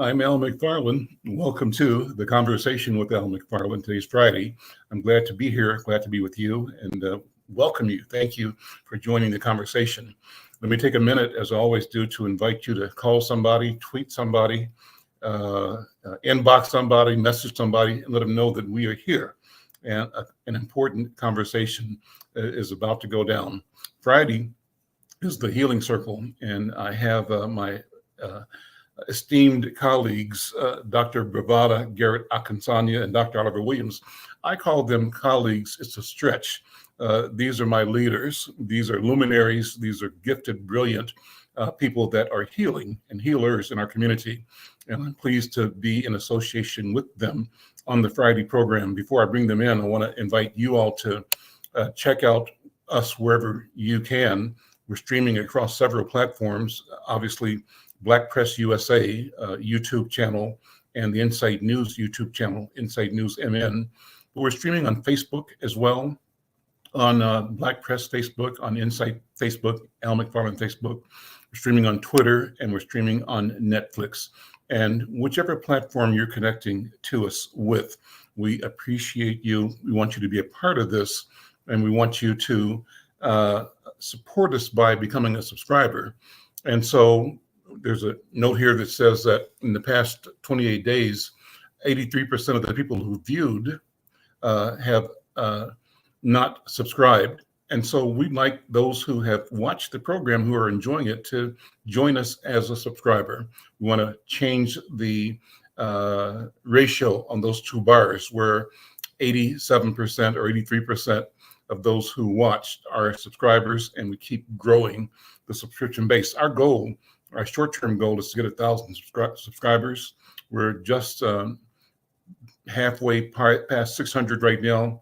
I'm Al McFarlane. Welcome to the Conversation with Al McFarlane. Today's Friday. I'm glad to be here, glad to be with you, and welcome you. Thank you for joining the conversation. Let me take a minute, as I always do, to invite you to call somebody, tweet somebody, inbox somebody, message somebody, and let them know that we are here. And an important conversation is about to go down. Friday is the Healing Circle, and I have my esteemed colleagues, Dr. BraVada, Garrett-Akinsanya, and Dr. Oliver Williams. I call them colleagues. It's a stretch. These are my leaders. These are luminaries. These are gifted, brilliant people that are healing and healers in our community. And I'm pleased to be in association with them on the Friday program. Before I bring them in, I want to invite you all to check out us wherever you can. We're streaming across several platforms, obviously Black Press USA YouTube channel and the Inside News YouTube channel, Inside News MN. But we're streaming on Facebook as well, on Black Press Facebook, on Inside Facebook, Al McFarlane Facebook. We're streaming on Twitter, and we're streaming on Netflix. And whichever platform you're connecting to us with, we appreciate you. We want you to be a part of this, and we want you to support us by becoming a subscriber. And so there's a note here that says that in the past 28 days, 83% of the people who viewed have not subscribed. And so we'd like those who have watched the program, who are enjoying it, to join us as a subscriber. We want to change the ratio on those two bars, where 87% or 83% of those who watched are subscribers, and we keep growing the subscription base. Our short-term goal is to get 1,000 subscribers. We're just halfway past 600 right now.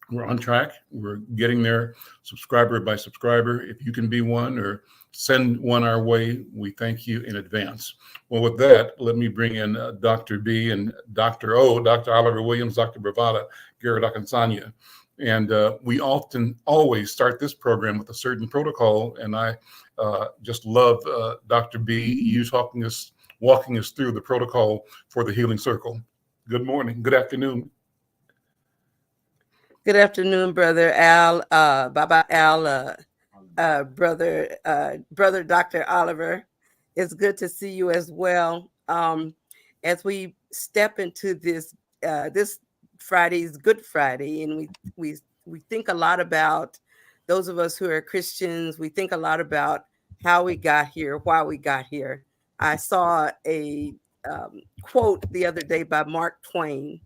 We're on track. We're getting there subscriber by subscriber. If you can be one or send one our way, we thank you in advance. Well, with that, let me bring in Dr. B and Dr. O, Dr. Oliver Williams, Dr. BraVada, Garrett-Akinsanya. And we always start this program with a certain protocol. And I just love, Dr. B, you walking us through the protocol for the Healing Circle. Good morning. Good afternoon. Good afternoon, Brother Al, Baba Al, Brother Dr. Oliver. It's good to see you as well. As we step into this Friday's Good Friday, and we think a lot about those of us who are Christians. We think a lot about how we got here, why we got here. I saw a quote the other day by Mark Twain,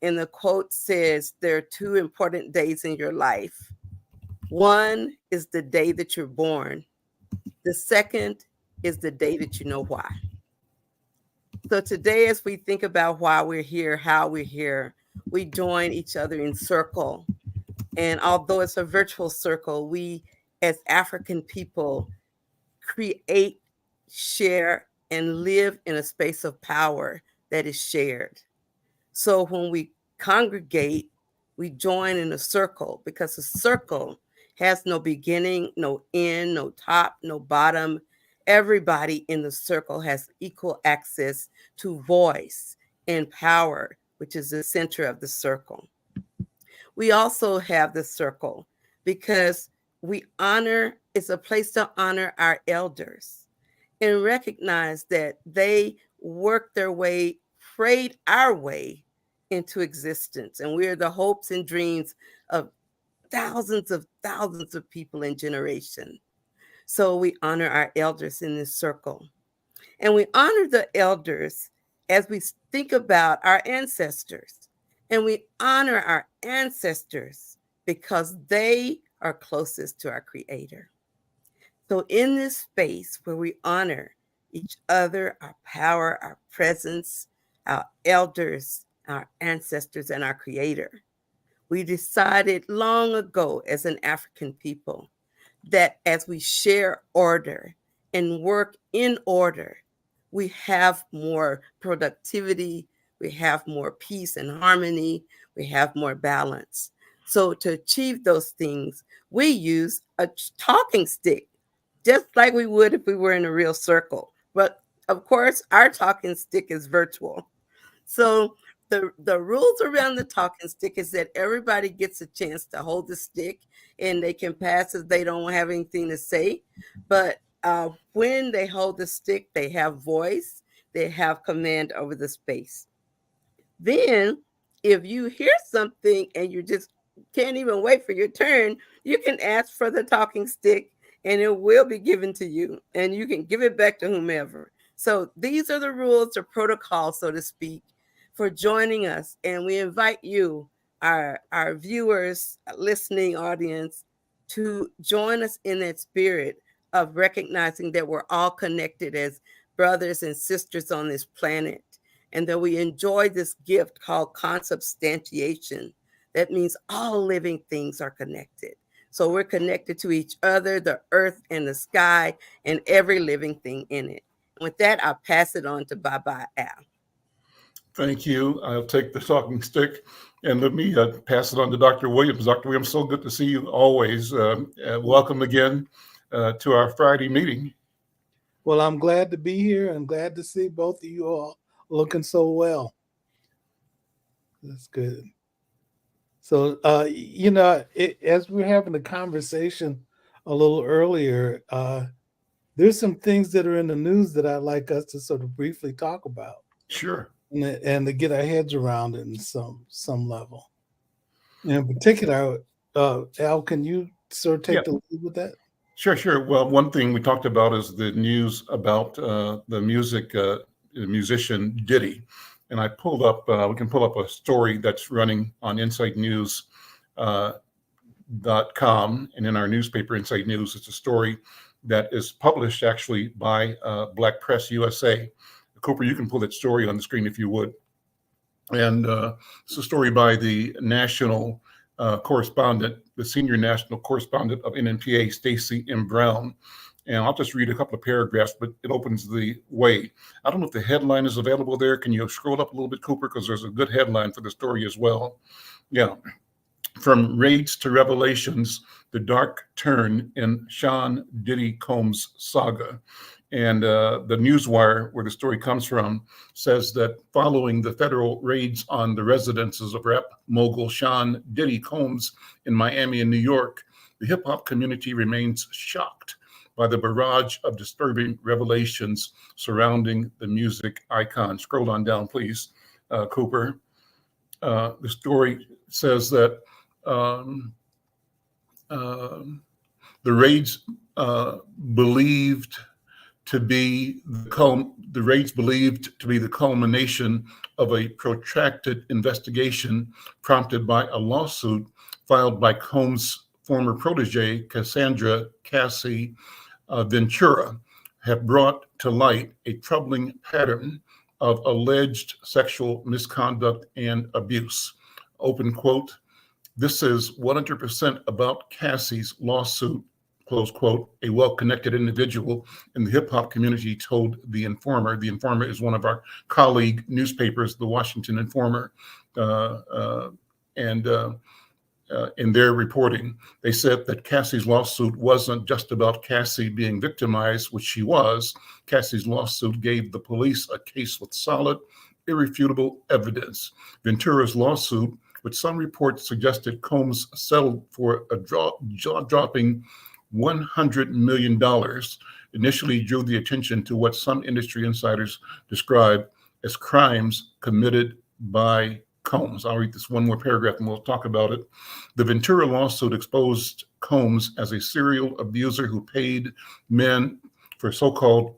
and the quote says, there are two important days in your life. One is the day that you're born. The second is the day that you know why. So today, as we think about why we're here, how we're here, we join each other in circle. And although it's a virtual circle, we as African people create, share, and live in a space of power that is shared. So when we congregate, we join in a circle, because a circle has no beginning, no end, no top, no bottom. Everybody in the circle has equal access to voice and power, which is the center of the circle. We also have the circle because it's a place to honor our elders and recognize that they worked their way, prayed our way into existence. And we are the hopes and dreams of thousands of people in generation. So we honor our elders in this circle. And we honor the elders as we think about our ancestors. And we honor our ancestors because they are closest to our Creator. So in this space where we honor each other, our power, our presence, our elders, our ancestors, and our Creator, we decided long ago as an African people that as we share order and work in order, we have more productivity, we have more peace and harmony, we have more balance. So to achieve those things, we use a talking stick, just like we would if we were in a real circle. But of course, our talking stick is virtual. So the rules around the talking stick is that everybody gets a chance to hold the stick and they can pass if they don't have anything to say. But when they hold the stick, they have voice, they have command over the space. Then, if you hear something and you just can't even wait for your turn, you can ask for the talking stick and it will be given to you and you can give it back to whomever. So, these are the rules or protocols, so to speak, for joining us. And we invite you, our viewers, listening audience, to join us in that spirit of recognizing that we're all connected as brothers and sisters on this planet and that we enjoy this gift called consubstantiation. That means all living things are connected. So we're connected to each other, the earth and the sky, and every living thing in it. And with that, I'll pass it on to Bye-Bye Al. Thank you. I'll take the talking stick and let me pass it on to Dr. Williams. Dr. Williams, so good to see you always. Welcome again to our Friday meeting. Well, I'm glad to be here and glad to see both of you all looking so well. That's good. So, as we're having the conversation a little earlier, there's some things that are in the news that I'd like us to sort of briefly talk about. Sure. And to get our heads around it in some level. In particular, Al, can you sort of take the lead with that? Sure. Well, one thing we talked about is the news about the musician Diddy. And I pulled up, we can pull up a story that's running on insightnews.com. And in our newspaper, Insight News, it's a story that is published actually by Black Press USA. Cooper, you can pull that story on the screen if you would. And it's a story by the national correspondent, the senior national correspondent of NNPA, Stacey M. Brown. And I'll just read a couple of paragraphs, but it opens the way. I don't know if the headline is available there. Can you scroll up a little bit, Cooper? Because there's a good headline for the story as well. Yeah. From raids to revelations, the dark turn in Sean Diddy Combs saga. And the Newswire, where the story comes from, says that following the federal raids on the residences of rap mogul Sean Diddy Combs in Miami and New York, the hip hop community remains shocked by the barrage of disturbing revelations surrounding the music icon. Scroll on down, please, Cooper. The story says that the raids believed to be the culmination of a protracted investigation prompted by a lawsuit filed by Combs' former protege, Cassandra Cassie Ventura, have brought to light a troubling pattern of alleged sexual misconduct and abuse. Open quote, "This is 100% about Cassie's lawsuit," close quote, a well-connected individual in the hip-hop community told The Informer. The Informer is one of our colleague newspapers, the Washington Informer, in their reporting, they said that Cassie's lawsuit wasn't just about Cassie being victimized, which she was. Cassie's lawsuit gave the police a case with solid, irrefutable evidence. Ventura's lawsuit, which some reports suggested Combs settled for a jaw-dropping $100 million, initially drew the attention to what some industry insiders describe as crimes committed by Combs. I'll read this one more paragraph and we'll talk about it. The Ventura lawsuit exposed Combs as a serial abuser who paid men for so-called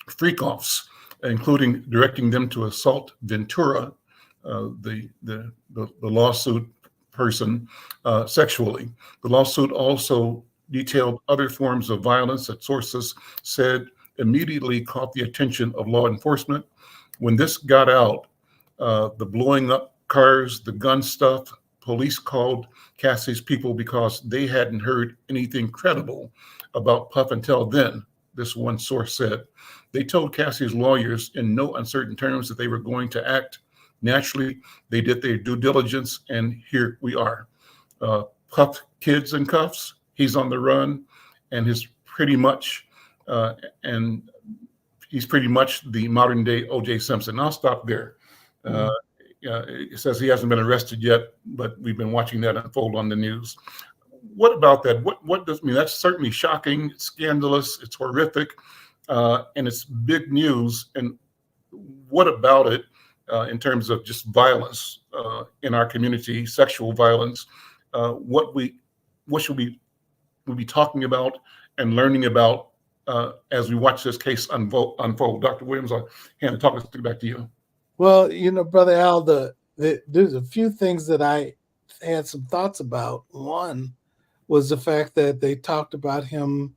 freak-offs, including directing them to assault Ventura, the lawsuit person, sexually. The lawsuit also detailed other forms of violence that sources said immediately caught the attention of law enforcement. When this got out, the blowing up cars, the gun stuff, police called Cassie's people because they hadn't heard anything credible about Puff until then, this one source said. They told Cassie's lawyers in no uncertain terms that they were going to act. Naturally, they did their due diligence, and here we are. Puff kids in cuffs, he's on the run, and his pretty much, and he's pretty much the modern day O.J. Simpson. I'll stop there. It says he hasn't been arrested yet, but we've been watching that unfold on the news. What about that? What does mean? That's certainly shocking, it's scandalous, it's horrific, and it's big news. And what about it in terms of just violence in our community, sexual violence? What should we be talking about and learning about as we watch this case unfold? Dr. Williams, I'll hand the talking back to you. Well, Brother Al, there's a few things that I had some thoughts about. One was the fact that they talked about him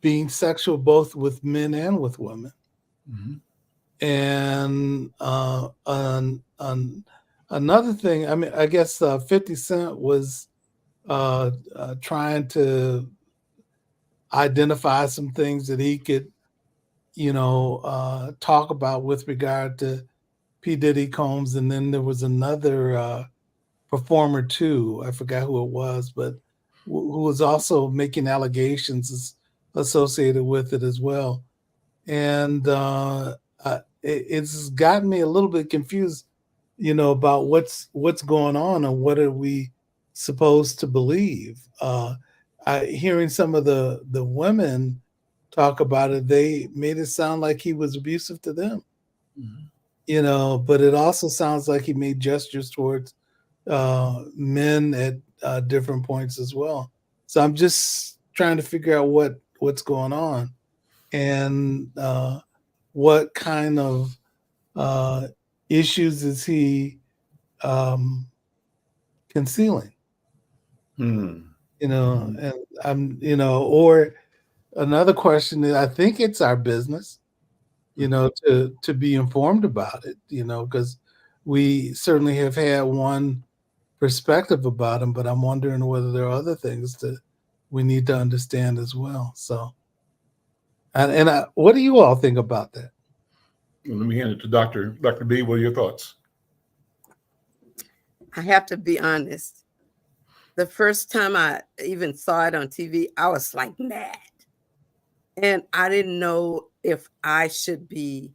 being sexual both with men and with women. And another thing, I mean, I guess 50 Cent was trying to identify some things that he could talk about with regard to P. Diddy Combs. And then there was another performer too, I forgot who it was, but who was also making allegations associated with it as well. And it's gotten me a little bit confused, about what's going on and what are we supposed to believe. Hearing some of the women talk about it, they made it sound like he was abusive to them, but it also sounds like he made gestures towards men at different points as well. So I'm just trying to figure out what's going on and what kind of issues is he concealing, and I'm, or another question is, I think it's our business, to be informed about it, because we certainly have had one perspective about him, but I'm wondering whether there are other things that we need to understand as well. So, and what do you all think about that? Let me hand it to Dr. B. What are your thoughts? I have to be honest. The first time I even saw it on TV, I was like mad. And I didn't know if I should be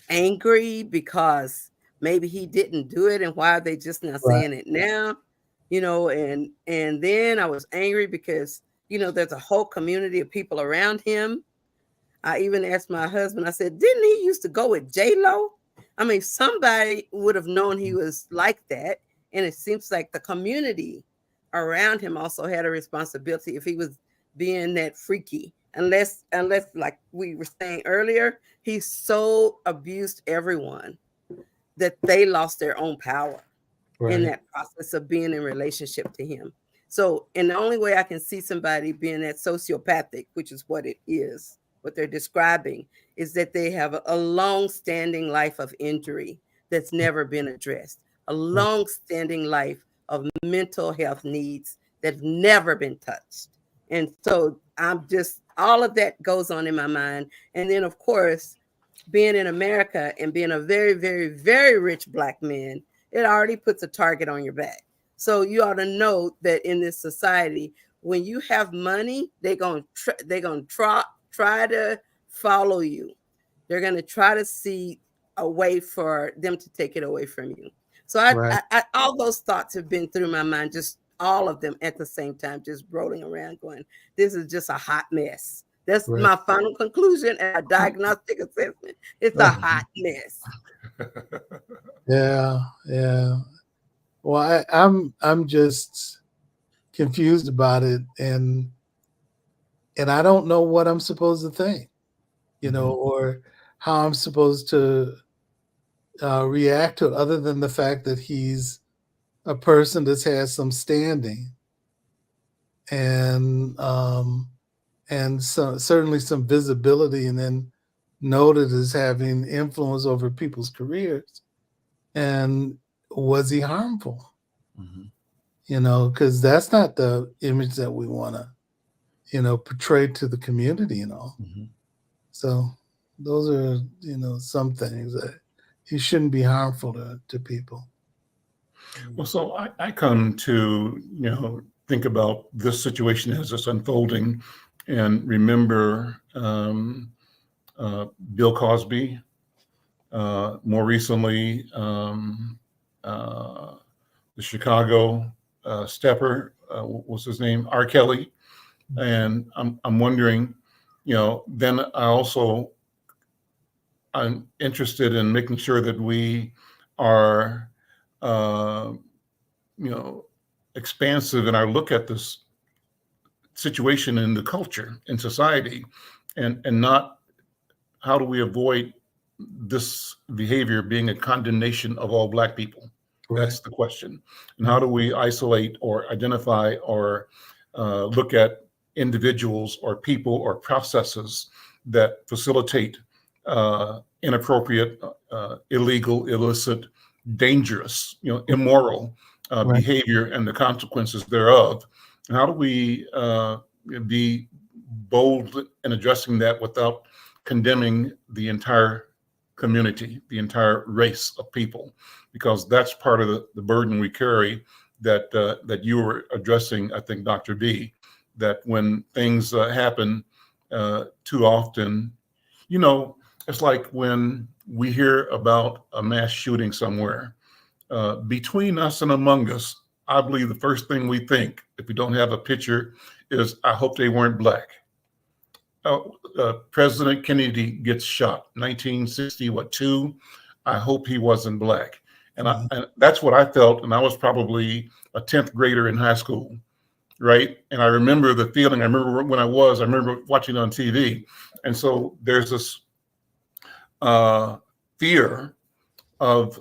angry because maybe he didn't do it and why are they just not saying it now? And then I was angry because, there's a whole community of people around him. I even asked my husband, I said, didn't he used to go with J-Lo? I mean, somebody would have known he was like that. And it seems like the community around him also had a responsibility if he was being that freaky. Unless, like we were saying earlier, he so abused everyone that they lost their own power in that process of being in relationship to him. So, and the only way I can see somebody being that sociopathic, which is what it is, what they're describing, is that they have a long-standing life of injury that's never been addressed, a long-standing life of mental health needs that's never been touched. And so all of that goes on in my mind. And then, of course, being in America and being a very, very, very rich Black man, it already puts a target on your back. So you ought to know that in this society, when you have money, they're going to try to follow you. They're going to try to see a way for them to take it away from you. So I all those thoughts have been through my mind, just all of them at the same time, just rolling around going, this is just a hot mess. That's my final conclusion and a diagnostic assessment. It's a hot mess. Yeah. Well, I'm just confused about it, and I don't know what I'm supposed to think, or how I'm supposed to react to it, other than the fact that he's a person that's had some standing, and certainly some visibility, and then noted as having influence over people's careers. And was he harmful? Because that's not the image that we want to, portray to the community and all. So those are, some things that he shouldn't be harmful to people. Well, so I come to, think about this situation as it's unfolding and remember Bill Cosby, more recently the Chicago stepper, what's his name, R. Kelly, and I'm wondering, then I'm interested in making sure that we are, expansive in our look at this situation in the culture, in society, and not how do we avoid this behavior being a condemnation of all Black people. Right. That's the question. And how do we isolate or identify or look at individuals or people or processes that facilitate inappropriate, illegal, illicit, dangerous, immoral Right. behavior and the consequences thereof? And how do we be bold in addressing that without condemning the entire community, the entire race of people? Because that's part of the burden we carry that you were addressing, I think, Dr. B, that when things happen too often, it's like when we hear about a mass shooting somewhere, between us and among us, I believe the first thing we think, if we don't have a picture, is I hope they weren't Black. President Kennedy gets shot, 1962. I hope he wasn't Black. And that's what I felt. And I was probably a 10th grader in high school, right? And I remember the feeling. I remember when I remember watching on TV. And so there's this fear of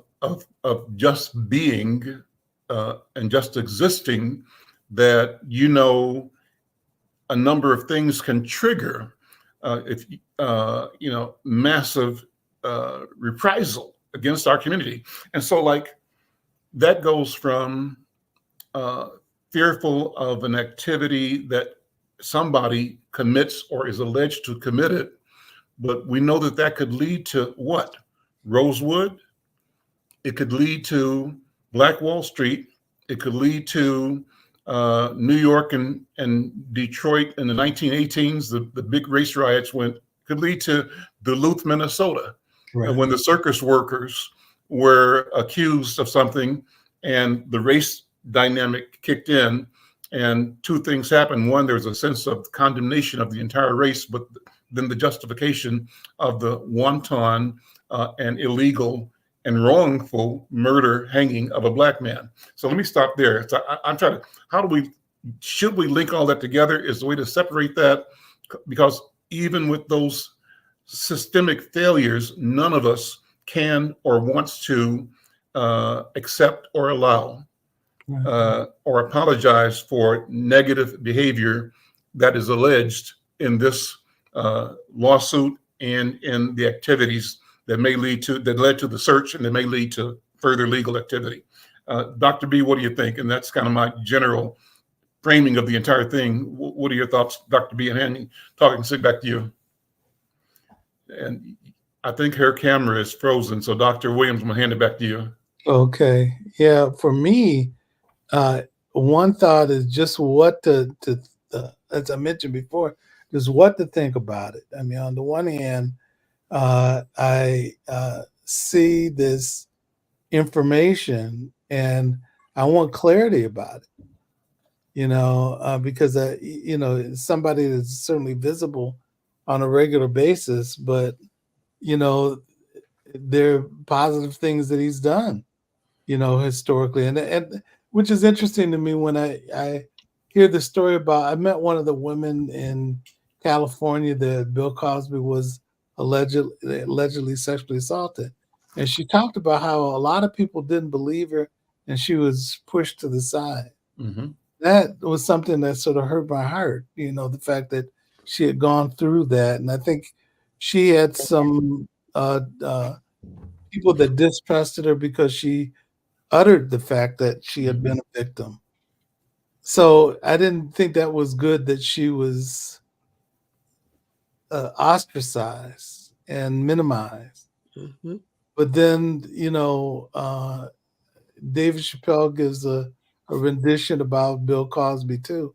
just being and just existing, that a number of things can trigger massive reprisal against our community. And so that goes from fearful of an activity that somebody commits or is alleged to commit it, but we know that could lead to what? Rosewood. It could lead to Black Wall Street. It could lead to New York and Detroit in the 1918s, the big race riots could lead to Duluth, Minnesota, Right. when the circus workers were accused of something and the race dynamic kicked in, and two things happened. One, there's a sense of condemnation of the entire race, but then the justification of the wanton and illegal and wrongful murder, hanging of a Black man. So let me stop there. So I'm trying to, should we link all that together? Is the way to separate that? Because even with those systemic failures, none of us can or wants to accept or allow or apologize for negative behavior that is alleged in this lawsuit and in the activities that led to the search and that may lead to further legal activity. Dr. B, what do you think? And that's kind of my general framing of the entire thing. What are your thoughts, Dr. B? And sit back to you. And I think her camera is frozen. So Dr. Williams, I'm gonna hand it back to you. Okay. Yeah. For me, one thought is just what as I mentioned before, just what to think about it. I mean, on the one hand, I see this information and I want clarity about it, because, somebody that's certainly visible on a regular basis, but, there are positive things that he's done, historically. And which is interesting to me when I hear the story about, I met one of the women in California that Bill Cosby was allegedly sexually assaulted. And she talked about how a lot of people didn't believe her and she was pushed to the side. Mm-hmm. That was something that sort of hurt my heart, the fact that she had gone through that. And I think she had some people that distrusted her because she uttered the fact that she had been a victim. So I didn't think that was good that she was ostracized and minimized. Mm-hmm. But then, David Chappelle gives a rendition about Bill Cosby too.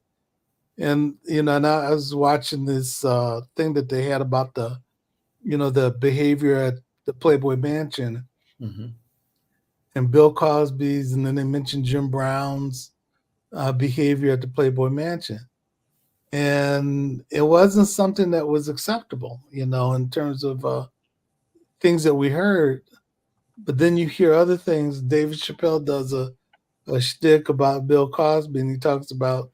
And and I was watching this thing that they had about the behavior at the Playboy Mansion Mm-hmm. and Bill Cosby's, and then they mentioned Jim Brown's behavior at the Playboy Mansion. And it wasn't something that was acceptable, in terms of things that we heard. But then you hear other things. David Chappelle does a shtick about Bill Cosby, and he talks about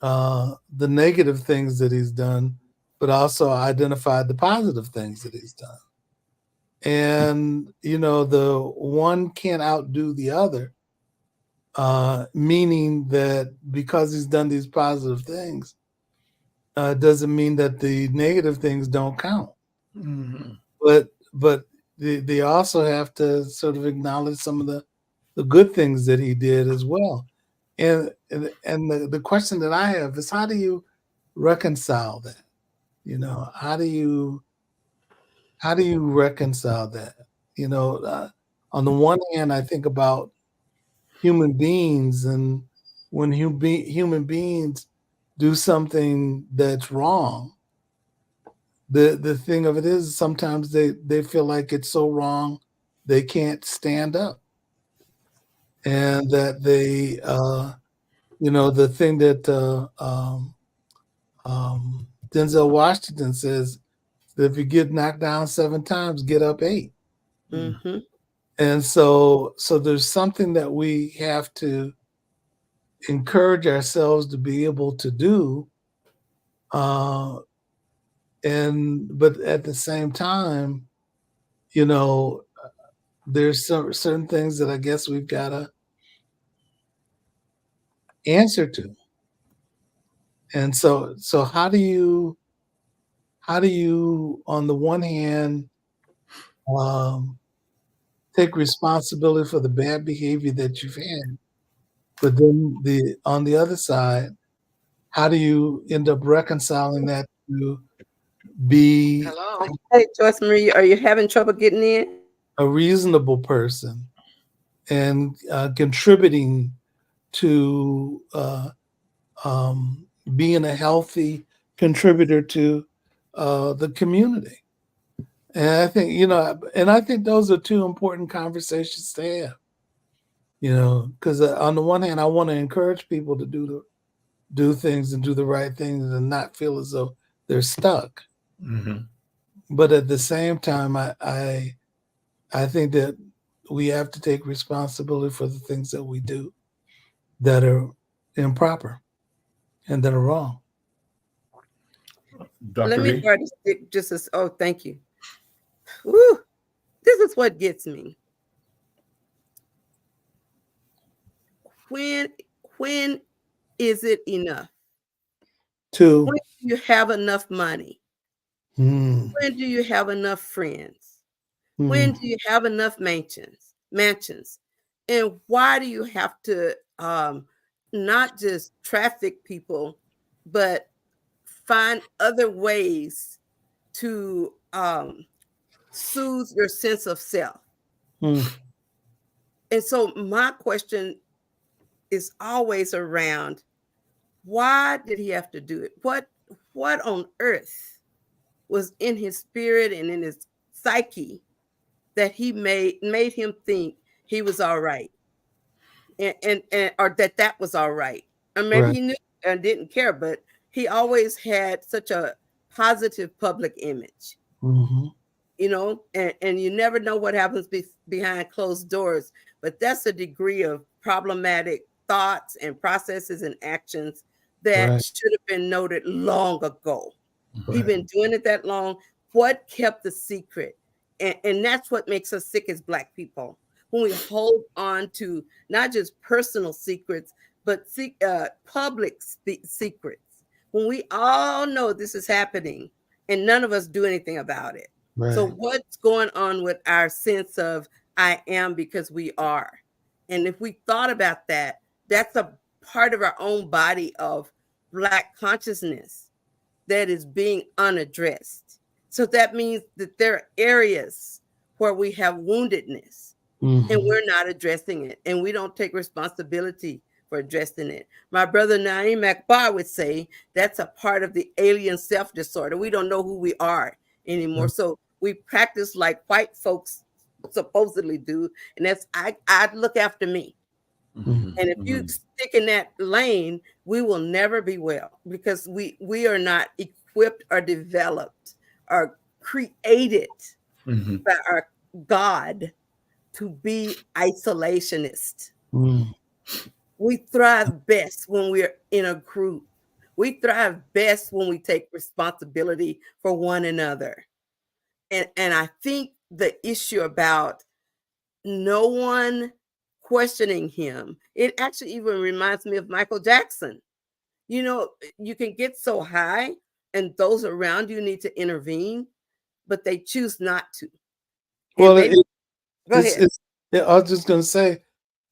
the negative things that he's done, but also identified the positive things that he's done. And, the one can't outdo the other, meaning that because he's done these positive things, doesn't mean that the negative things don't count. Mm-hmm. But they also have to sort of acknowledge some of the good things that he did as well. And the question that I have is, how do you reconcile that? How do you reconcile that? On the one hand, I think about human beings, and when human beings do something that's wrong, the thing of it is sometimes they feel like it's so wrong they can't stand up, and that they the thing that Denzel Washington says, that if you get knocked down 7 times, get up 8. Mm-hmm. And so there's something that we have to encourage ourselves to be able to do, but at the same time, there's certain things that I guess we've got to answer to. And so how do you on the one hand take responsibility for the bad behavior that you've had, but then on the other side, how do you end up reconciling that to be Hello. Hey, Joyce Marie, are you having trouble getting in? a reasonable person and contributing to being a healthy contributor to the community? And I think those are two important conversations to have. Because on the one hand, I want to encourage people to do things and do the right things and not feel as though they're stuck. Mm-hmm. But at the same time, I think that we have to take responsibility for the things that we do that are improper and that are wrong. Dr. Let me V? try to stick just as, oh, thank you. Woo, this is what gets me. When is it enough? Two. When do you have enough money? When do you have enough friends? When do you have enough mansions? And why do you have to not just traffic people, but find other ways to soothe your sense of self? And so my question is always around, why did he have to do it? What on earth was in his spirit and in his psyche that he made him think he was all right, and or that was all right? Or maybe Right. he knew and didn't care, but he always had such a positive public image. Mm-hmm. And you never know what happens behind closed doors, but that's a degree of problematic thoughts and processes and actions that Right. should have been noted long ago. Right. He's been doing it that long. What kept the secret? And that's what makes us sick as Black people, when we hold on to not just personal secrets, but public secrets. When we all know this is happening and none of us do anything about it. Right. So what's going on with our sense of I am because we are? And if we thought about that, that's a part of our own body of Black consciousness that is being unaddressed. So that means that there are areas where we have woundedness, and we're not addressing it, and we don't take responsibility for addressing it. My brother Naeem Akbar would say that's a part of the alien self disorder. We don't know who we are anymore. So we practice like white folks supposedly do. And that's, I look after me. Mm-hmm. And if you stick in that lane, we will never be well, because we are not equipped or developed or created by our God to be isolationist. We thrive best when we're in a group. We thrive best when we take responsibility for one another. And I think the issue about no one questioning him, it actually even reminds me of Michael Jackson. You know, you can get so high and those around you need to intervene, but they choose not to. Well, go ahead. I was just going to say,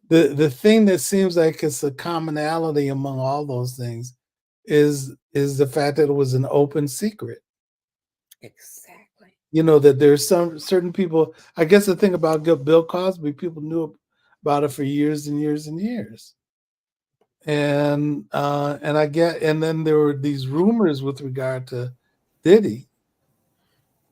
the thing that seems like it's a commonality among all those things is the fact that it was an open secret. Exactly. You know, that there's some certain people, I guess the thing about Bill Cosby, people knew about it for years and years and years. And then there were these rumors with regard to Diddy,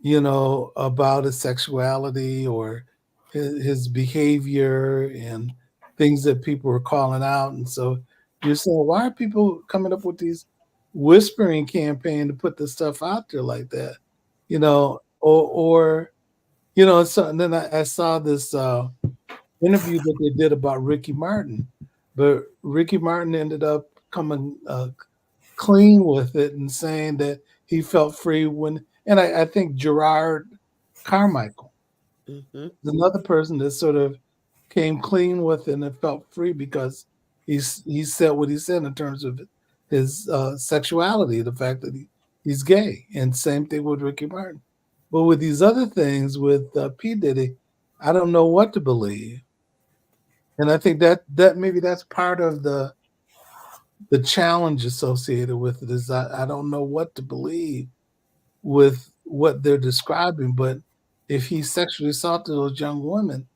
you know, about his sexuality or his behavior and things that people were calling out. And so you're saying, why are people coming up with these whispering campaign to put this stuff out there like that? You know, or you know, so and then I saw this interview that they did about Ricky Martin, but Ricky Martin ended up coming clean with it and saying that he felt free when, and I think Gerard Carmichael, another person that sort of came clean with it and felt free because he said what he said in terms of his sexuality, the fact that he's gay, and same thing with Ricky Martin. But with these other things with P. Diddy, I don't know what to believe. And I think that maybe that's part of the challenge associated with it is I don't know what to believe with what they're describing. But if he sexually assaulted those young women,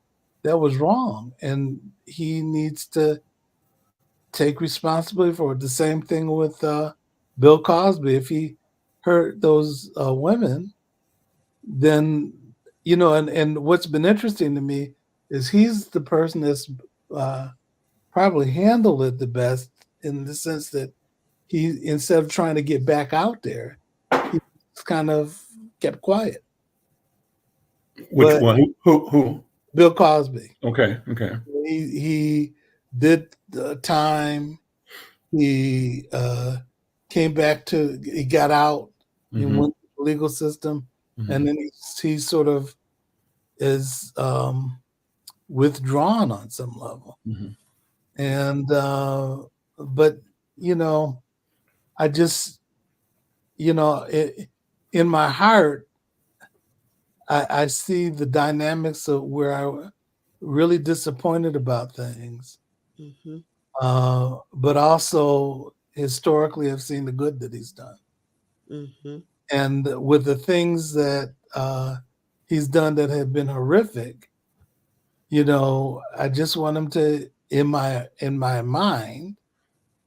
that was wrong. And he needs to take responsibility for it. The same thing with Bill Cosby. If he hurt those women, then, you know, and what's been interesting to me is he's the person that's probably handled it the best, in the sense that he, instead of trying to get back out there, he kind of kept quiet. Which one? Who? Bill Cosby. Okay. He did the time. He came back to. He got out. He went to the legal system, and then he sort of is withdrawn on some level. And but you know, I just, you know, in my heart, I see the dynamics of where I really disappointed about things, but also historically I've seen the good that he's done. And with the things that he's done that have been horrific, you know, I just want him to, in my mind,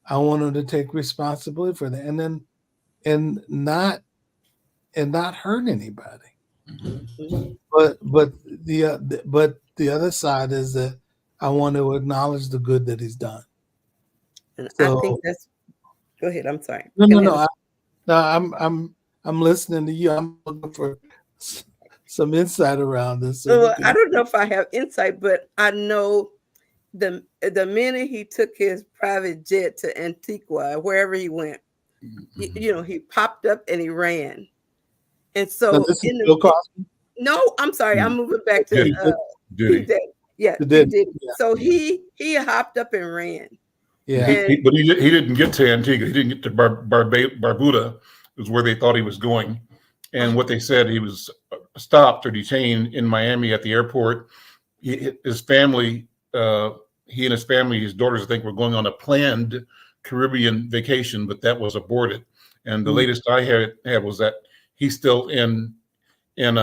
I want him to take responsibility for that, and not hurt anybody. But the other side is that I want to acknowledge the good that he's done. And so, I think that's. Go ahead. I'm sorry. No. I'm listening to you. I'm looking for some insight around this. So I don't know if I have insight, but I know the minute he took his private jet to Antigua, wherever he went, you know, he popped up and he ran. And so Bill Cosby? No, I'm sorry. I'm moving back to Diddy. Yeah, Diddy. Yeah. So he hopped up and ran. Yeah, but he didn't get to Antigua. He didn't get to Barbuda, is where they thought he was going. And what they said, he was stopped or detained in Miami at the airport. His family, he and his family, his daughters, I think, were going on a planned Caribbean vacation, but that was aborted. And the latest I had was that he's still in in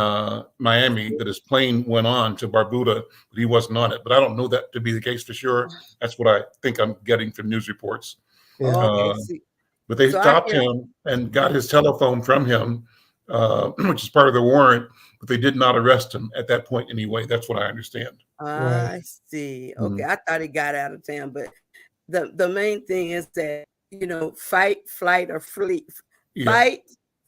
Miami that his plane went on to Barbuda, but he wasn't on it. But I don't know that to be the case for sure. That's what I think I'm getting from news reports. Yeah. Okay. But they So stopped him and got his telephone from him, which is part of the warrant, but they did not arrest him at that point anyway. That's what I understand. I see. Okay. I thought he got out of town, but the main thing is that, fight, flight, or flee. Yeah. Fight,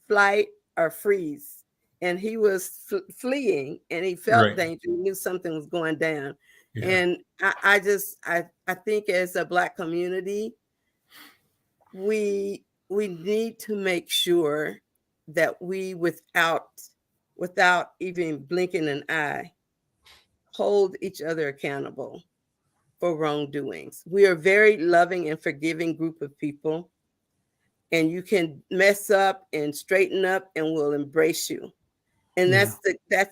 flight, or freeze. And he was fleeing, and he felt danger. He knew something was going down. Yeah. And I think as a Black community, we need to make sure that we, without even blinking an eye, hold each other accountable for wrongdoings. We are a very loving and forgiving group of people, and you can mess up and straighten up, and we'll embrace you. And that's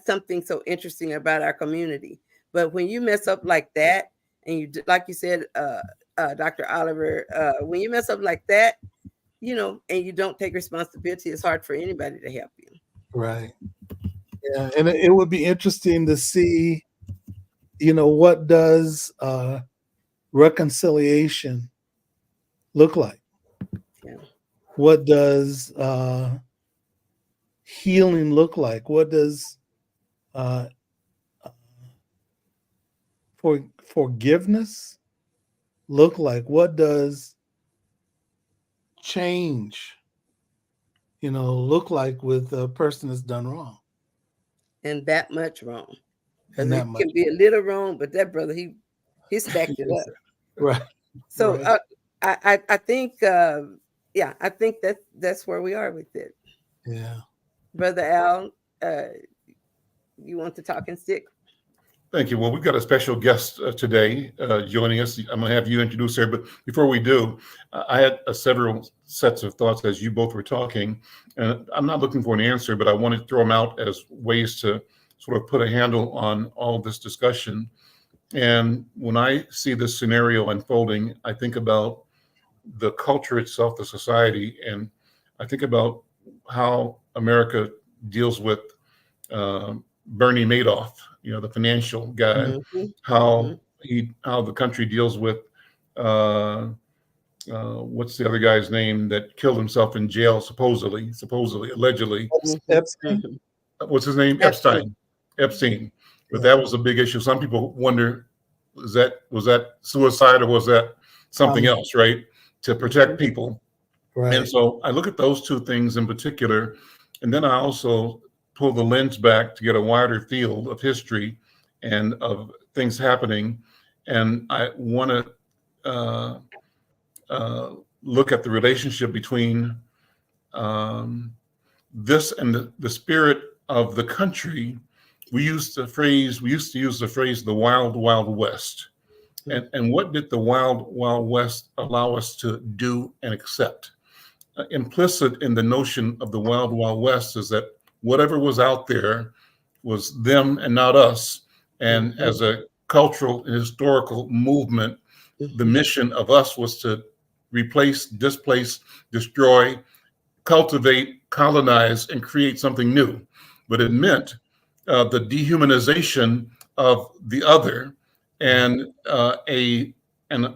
something so interesting about our community. But when you mess up like that, and you, like you said, Dr. Oliver, when you mess up like that, and you don't take responsibility, it's hard for anybody to help you. Right. Yeah, and it would be interesting to see, what does reconciliation look like? Yeah. What does healing look like? What does forgiveness look like? What does change, look like with a person that's done wrong? And that much wrong. And Because that it much can be a little wrong, but that brother, he stacked it up. right. So Right. I think, I think that's where we are with it. Yeah. Brother Al, you want to talk and stick? Thank you. Well, we've got a special guest today joining us. I'm going to have you introduce her. But before we do, I had several sets of thoughts as you both were talking. And I'm not looking for an answer, but I want to throw them out as ways to sort of put a handle on all this discussion. And when I see this scenario unfolding, I think about the culture itself, the society, and I think about how America deals with Bernie Madoff, the financial guy, how the country deals with what's the other guy's name that killed himself in jail, supposedly, allegedly. Epstein. What's his name? Epstein. But that was a big issue. Some people wonder, was that suicide or was that something else, right? To protect people. Right. And so I look at those two things in particular, and then I also pull the lens back to get a wider field of history and of things happening. And I want to look at the relationship between this and the spirit of the country. We used to use the phrase the wild, wild west. And what did the wild, wild west allow us to do and accept? Implicit in the notion of the wild, wild west is that whatever was out there was them and not us. And as a cultural and historical movement, the mission of us was to replace, displace, destroy, cultivate, colonize, and create something new. But it meant the dehumanization of the other and an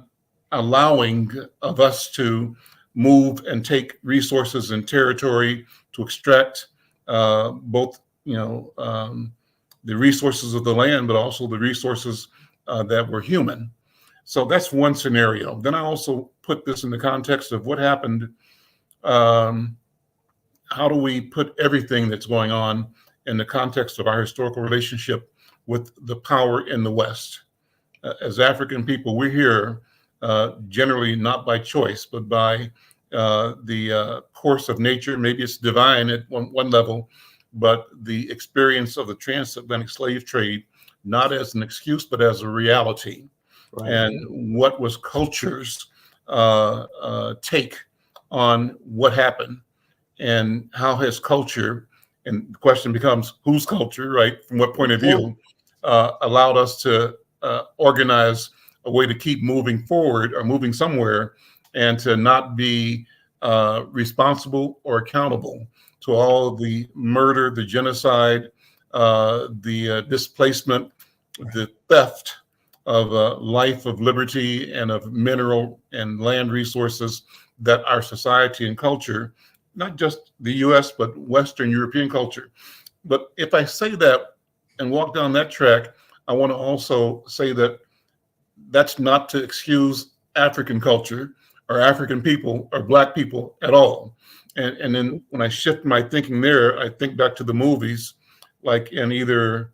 allowing of us to move and take resources and territory to extract both, the resources of the land, but also the resources that were human. So that's one scenario. Then I also put this in the context of what happened. How do we put everything that's going on in the context of our historical relationship with the power in the West? As African people, we're here generally not by choice, but by the course of nature. Maybe it's divine at one level, but the experience of the transatlantic slave trade, not as an excuse, but as a reality. Right. And what was culture's take on what happened, and how has culture, and the question becomes whose culture, right? From what point of view, allowed us to organize a way to keep moving forward or moving somewhere, and to not be responsible or accountable to all the murder, the genocide, the displacement, the theft of life, of liberty, and of mineral and land resources that our society and culture, not just the US, but Western European culture. But if I say that and walk down that track, I want to also say that that's not to excuse African culture or African people or Black people at all. And then when I shift my thinking there, I think back to the movies, like in either,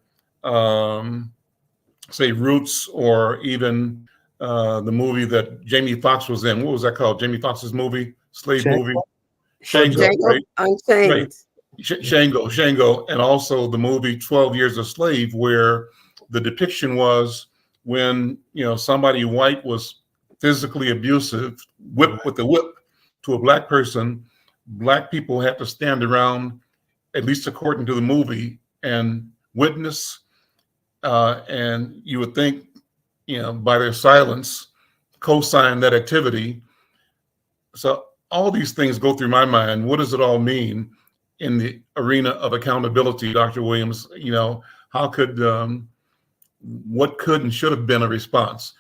say, Roots, or even the movie that Jamie Foxx was in. What was that called? Jamie Foxx's movie, slave movie? Shango, Django right? Unchained. Right. Shango, and also the movie 12 Years a Slave, where the depiction was when, somebody white was physically abusive, whipped with a whip to a Black person. Black people had to stand around, at least according to the movie, and witness. And you would think, by their silence, co-sign that activity. So all these things go through my mind. What does it all mean in the arena of accountability, Dr. Williams? How could, what could and should have been a response?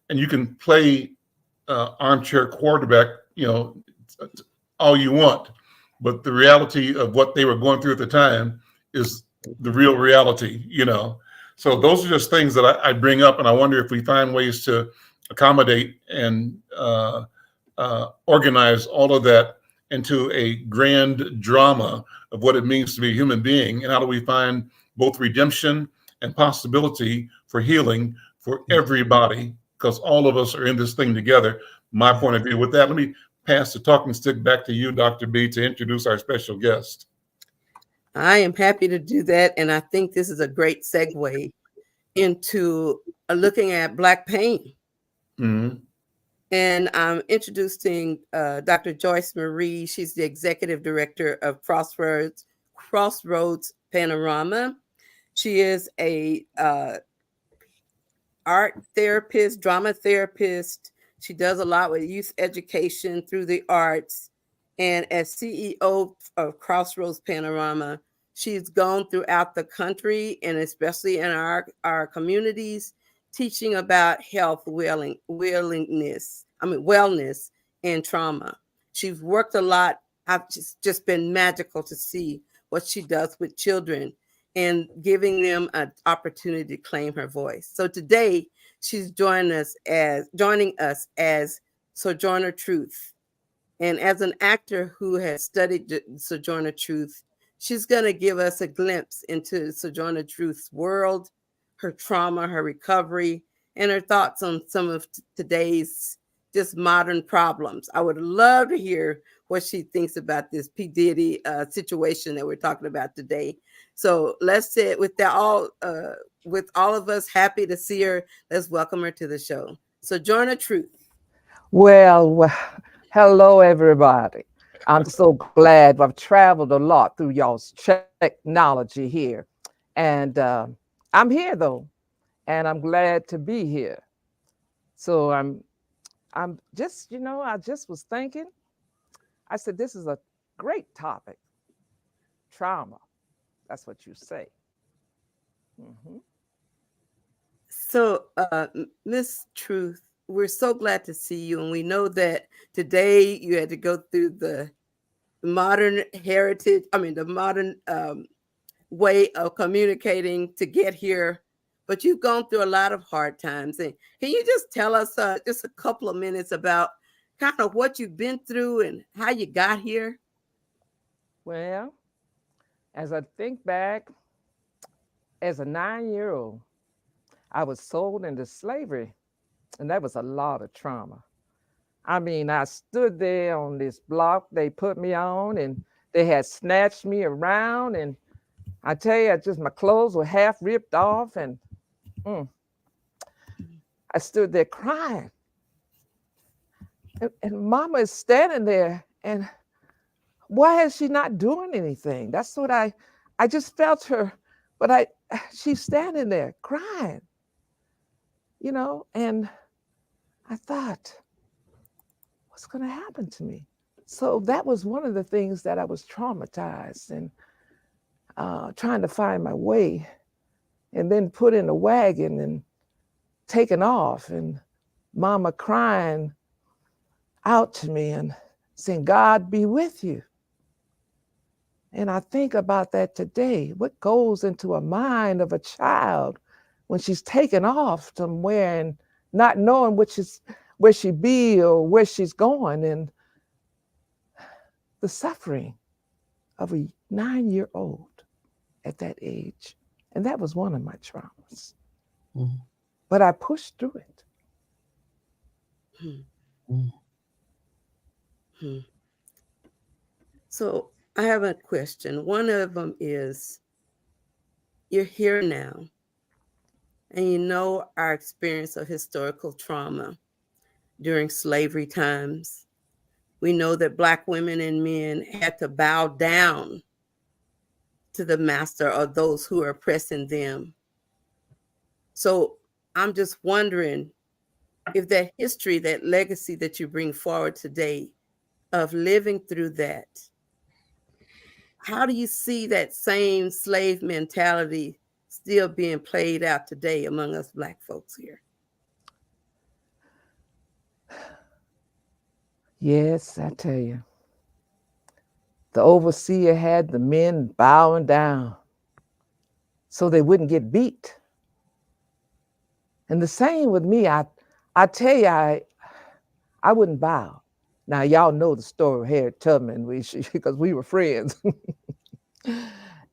And you can play armchair quarterback, all you want, but the reality of what they were going through at the time is the real reality, So those are just things that I bring up, and I wonder if we find ways to accommodate and organize all of that into a grand drama of what it means to be a human being, and how do we find both redemption and possibility for healing for everybody, because all of us are in this thing together. My point of view. With that, let me pass the talking stick back to you, Dr. B, to introduce our special guest. I am happy to do that, and I think this is a great segue into looking at Black pain. Mm-hmm. And I'm introducing Dr. Joyce Marrie. She's the executive director of Crossroads Panorama. She is a art therapist, drama therapist. She does a lot with youth education through the arts. And as CEO of Crossroads Panorama, she's gone throughout the country, and especially in our communities, teaching about health, wellness, and trauma. She's worked a lot. I've just been magical to see what she does with children and giving them an opportunity to claim her voice. So today she's joining us as Sojourner Truth. And as an actor who has studied Sojourner Truth, she's going to give us a glimpse into Sojourner Truth's world, her trauma, her recovery, and her thoughts on some of today's just modern problems. I would love to hear what she thinks about this P. Diddy situation that we're talking about today. So let's say with all of us happy to see her, let's welcome her to the show. Sojourner Truth. Well, hello, everybody. I'm so glad. I've traveled a lot through y'all's technology here. And I'm here, though, and I'm glad to be here. So I'm just, I just was thinking, I said, this is a great topic. Trauma. That's what you say. Mm-hmm. So, Miss Truth, we're so glad to see you. And we know that today you had to go through the modern way of communicating to get here. But you've gone through a lot of hard times. And can you just tell us just a couple of minutes about kind of what you've been through and how you got here? Well, as I think back, as a 9-year-old, I was sold into slavery, and that was a lot of trauma. I mean, I stood there on this block they put me on, and they had snatched me around, and I tell you, my clothes were half ripped off, and I stood there crying. And Mama is standing there, and why is she not doing anything? That's what I just felt her, but she's standing there crying, and I thought, what's going to happen to me? So that was one of the things that I was traumatized. And trying to find my way, and then put in a wagon and taken off, and mama crying out to me and saying, God be with you. And I think about that today. What goes into a mind of a child when she's taken off somewhere and not knowing where she be or where she's going, and the suffering of a 9-year-old at that age. And that was one of my traumas. Mm. But I pushed through it. Mm. So I have a question. One of them is, you're here now, and you know our experience of historical trauma during slavery times. We know that Black women and men had to bow down to the master or those who are oppressing them. So I'm just wondering if that history, that legacy that you bring forward today of living through that, how do you see that same slave mentality still being played out today among us Black folks here? Yes, I tell you. The overseer had the men bowing down so they wouldn't get beat. And the same with me. I tell you, I wouldn't bow. Now, y'all know the story of Harriet Tubman, because we were friends.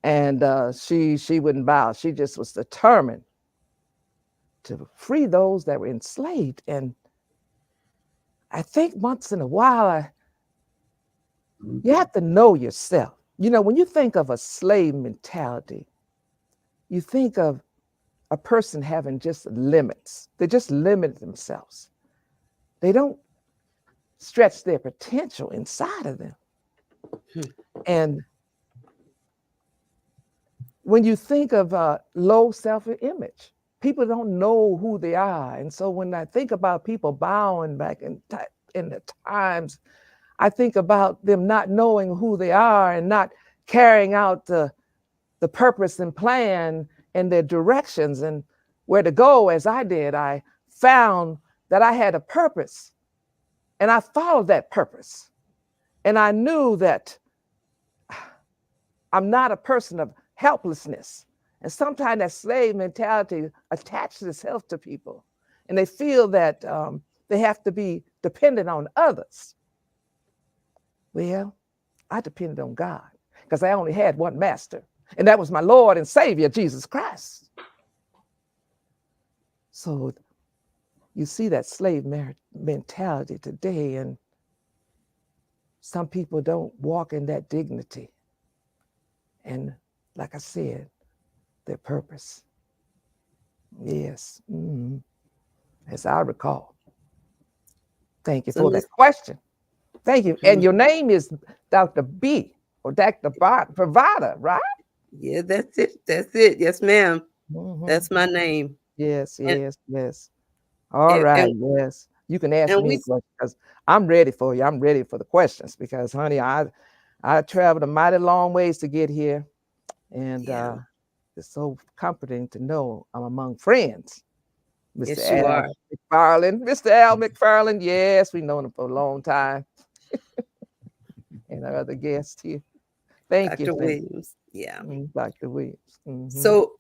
And she wouldn't bow. She just was determined to free those that were enslaved. And I think once in a while, you have to know yourself. You know, when you think of a slave mentality, you think of a person having just limits. They just limit themselves. They don't stretch their potential inside of them. And when you think of low self-image, people don't know who they are. And so when I think about people bowing back in the times, I think about them not knowing who they are and not carrying out the purpose and plan and their directions and where to go. As I did, I found that I had a purpose, and I followed that purpose. And I knew that I'm not a person of helplessness. And sometimes that slave mentality attaches itself to people, and they feel that they have to be dependent on others. Well, I depended on God because I only had one master, and that was my Lord and Savior, Jesus Christ. So you see that slave mentality today, and some people don't walk in that dignity. And like I said, their purpose. Yes, as I recall. Thank you for that question. Thank you. And your name is Dr. B or Dr. BraVada, right? Yeah, that's it. That's it. Yes, ma'am. That's my name. Yes, yes. All right, yes. You can ask me a question because I'm ready for you. I'm ready for the questions because, honey, I traveled a mighty long ways to get here. And it's so comforting to know I'm among friends. Mr. Yes, you are. McFarlane, Mr. Al McFarlane. Yes, we've known him for a long time. And our other guest here. Thank you. Dr. Williams. Yeah. Dr. Williams. So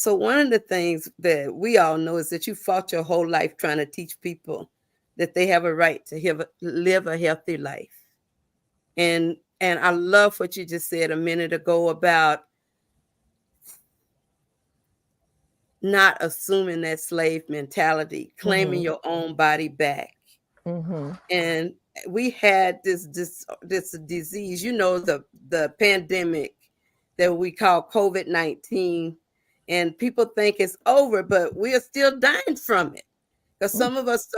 one of the things that we all know is that you fought your whole life trying to teach people that they have a right to live a healthy life. And I love what you just said a minute ago about not assuming that slave mentality, claiming your own body back. And we had this disease, you know, the pandemic that we call COVID-19, and people think it's over, but we are still dying from it because some of us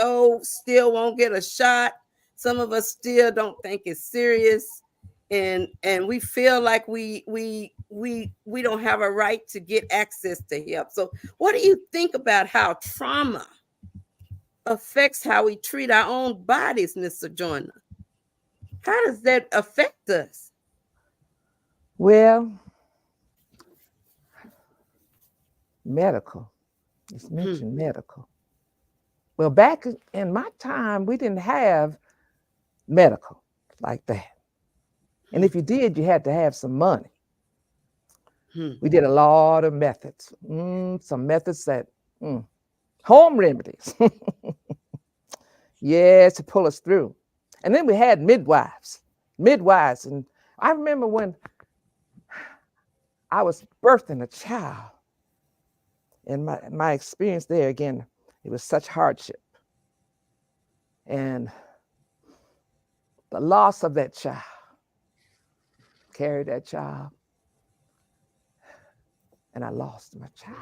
still won't get a shot. Some of us still don't think it's serious, and we feel like we don't have a right to get access to help. So what do you think about how trauma affects how we treat our own bodies, Mr. Joyner? How does that affect us? Well, medical. It's mentioned medical. Well, back in my time, we didn't have medical like that. And if you did, you had to have some money. We did a lot of methods, some methods that, home remedies. Yes, to pull us through. And then we had midwives. And I remember when I was birthing a child, and my experience there, again, it was such hardship. And the loss of that child, carried that child, and I lost my child.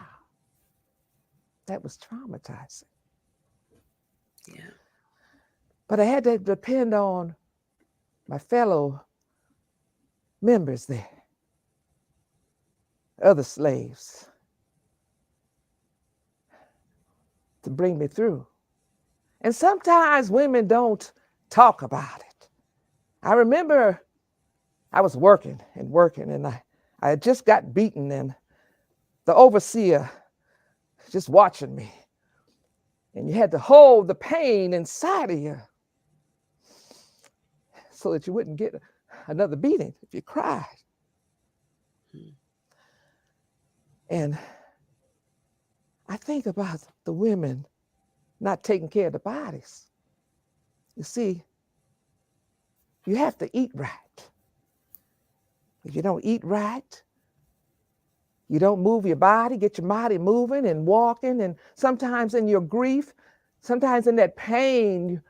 That was traumatizing. Yeah. But I had to depend on my fellow members there, other slaves, to bring me through. And sometimes women don't talk about it. I remember I was working, and I had just got beaten, and the overseer just watching me. And you had to hold the pain inside of you so that you wouldn't get another beating if you cried. And I think about the women not taking care of the bodies. You see, you have to eat right. If you don't eat right, you don't move your body, get your body moving and walking, and sometimes in your grief, sometimes in that pain,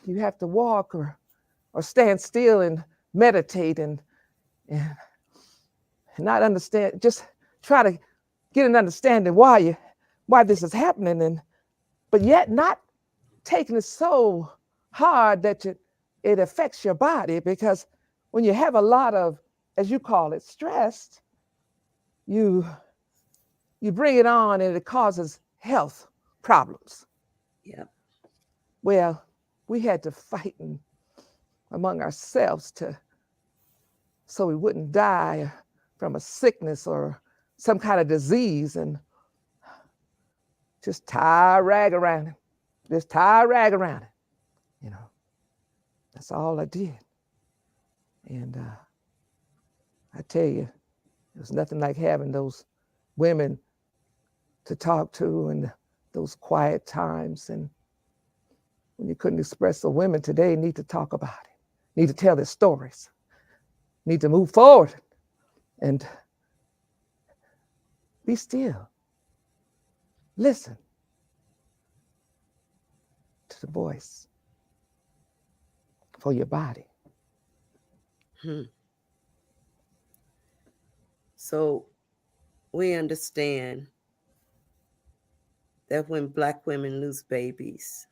you have to walk or stand still and meditate and not understand, just try to get an understanding why this is happening, but yet not taking it so hard that it affects your body, because when you have a lot of, as you call it, stress, you bring it on and it causes health problems. Yep. Well, we had to fight among ourselves so we wouldn't die from a sickness or some kind of disease, and just tie a rag around it. Just tie a rag around it. You know, that's all I did. And I tell you, it was nothing like having those women to talk to and those quiet times. And when you couldn't express, the women today need to talk about it, need to tell their stories, need to move forward and be still. Listen to the voice for your body. So we understand that when Black women lose babies,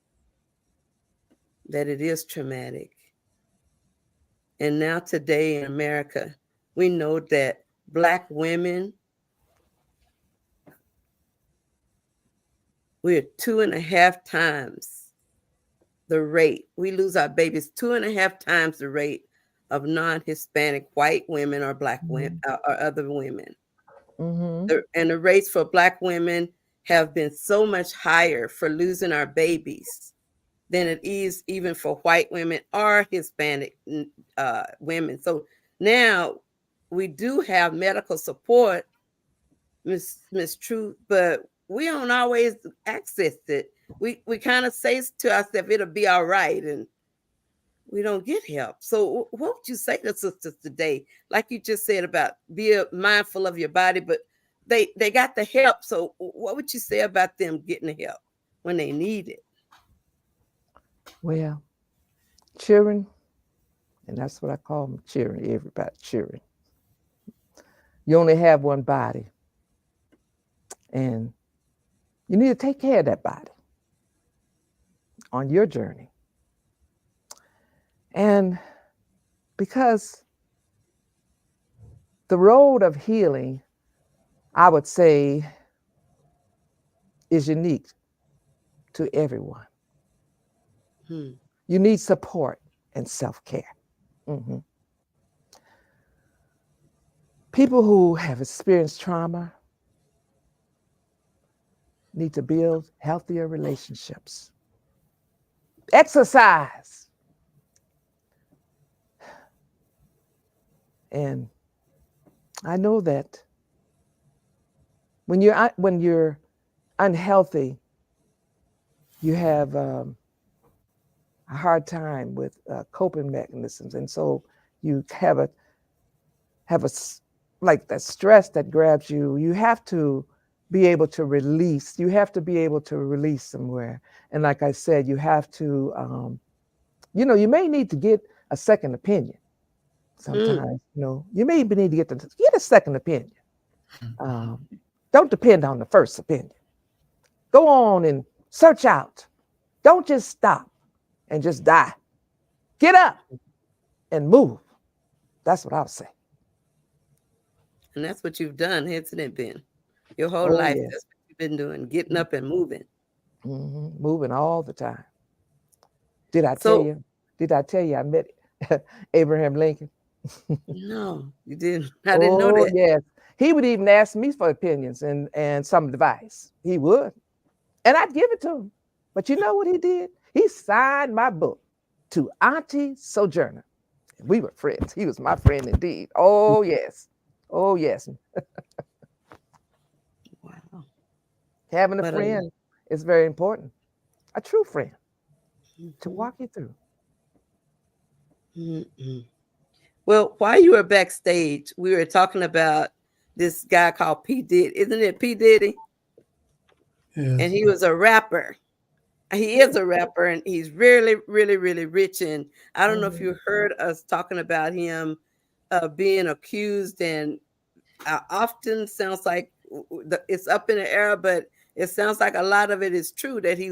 that it is traumatic. And now today in America, we know that Black women, we're 2.5 times the rate. We lose our babies 2.5 times the rate of non-Hispanic white women or Black women or other women. And the rates for Black women have been so much higher for losing our babies than it is even for white women or Hispanic women. So now we do have medical support, Miss Truth, but we don't always access it. We kind of say to ourselves, it'll be all right, and we don't get help. So what would you say to sisters today? Like you just said about be mindful of your body, but they got the help. So what would you say about them getting the help when they need it? Well, cheering, and that's what I call them, cheering, everybody cheering. You only have one body, and you need to take care of that body on your journey. And because the road of healing, I would say, is unique to everyone. You need support and self-care. People who have experienced trauma, need to build healthier relationships. Exercise. And I know that when you're unhealthy, you have a hard time with coping mechanisms, and so you have like that stress that grabs you. You have to be able to release. You have to be able to release somewhere. And like I said, you have to, you may need to get a second opinion. Sometimes, you may even need to get a second opinion. Don't depend on the first opinion. Go on and search out. Don't just stop and just die. Get up and move. That's what I'll say. And that's what you've done, hasn't it been? Your whole Oh, life, yes. that's what you've been doing, getting up and moving. Mm-hmm. Moving all the time. Did I tell you I met Abraham Lincoln? No, you didn't. I didn't know that. Yes. He would even ask me for opinions and some advice. He would. And I'd give it to him. But you know what he did? He signed my book to Auntie Sojourner. We were friends. He was my friend indeed. Oh, yes. Oh, yes. Wow. Having a friend is very important. A true friend to walk you through. Mm-mm. Well, while you were backstage, we were talking about this guy called P. Diddy. Isn't it P. Diddy? Yes. And he was a rapper. He is a rapper, and he's really, really, really rich. And I don't know if you heard us talking about him being accused, and often sounds like it's up in the air, but it sounds like a lot of it is true, that he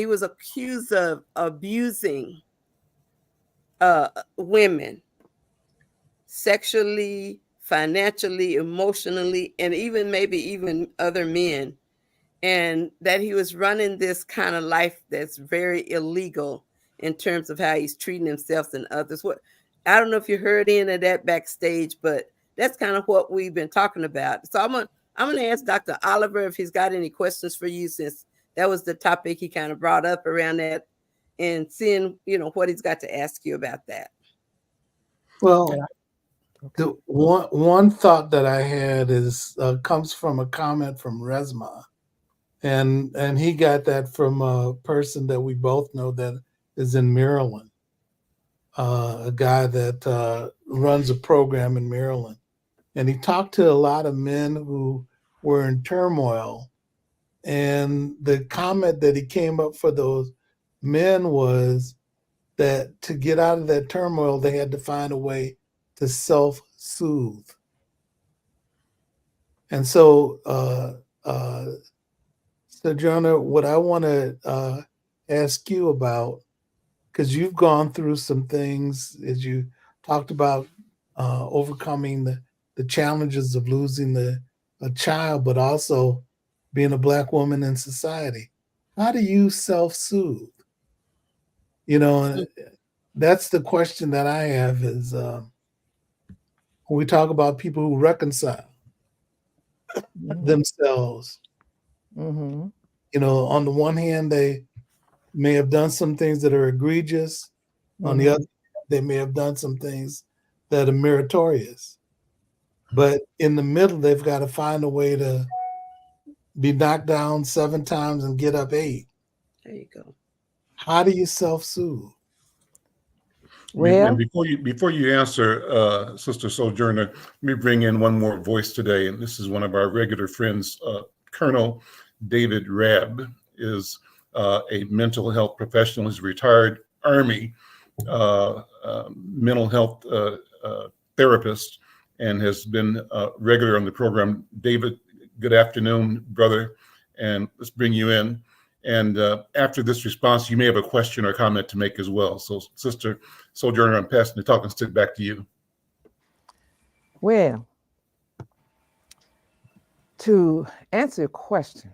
was accused of abusing women sexually, financially, emotionally, and maybe even other men. And that he was running this kind of life that's very illegal in terms of how he's treating himself and others. I don't know if you heard any of that backstage, but that's kind of what we've been talking about. So I'm gonna ask Dr. Oliver if he's got any questions for you, since that was the topic he kind of brought up around that, and seeing what he's got to ask you about that. Well, the one thought that I had is comes from a comment from Resma. And he got that from a person that we both know that is in Maryland, a guy that runs a program in Maryland. And he talked to a lot of men who were in turmoil. And the comment that he came up for those men was that to get out of that turmoil, they had to find a way to self-soothe. And so, Sojourner, what I want to ask you about, because you've gone through some things, as you talked about overcoming the challenges of losing a child, but also being a Black woman in society. How do you self-soothe? That's the question that I have is when we talk about people who reconcile themselves. Mm-hmm. On the one hand, they may have done some things that are egregious. On the other, they may have done some things that are meritorious. But in the middle, they've got to find a way to be knocked down 7 times and get up 8. There you go. How do you self-soothe? Well, and before you answer, Sister Sojourner, let me bring in one more voice today, and this is one of our regular friends, Colonel David Rabb is a mental health professional. He's a retired Army mental health therapist and has been regular on the program. David, good afternoon, brother, and let's bring you in. And after this response, you may have a question or comment to make as well. So, Sister Sojourner, I'm passing the talking stick back to you. Well, to answer your question,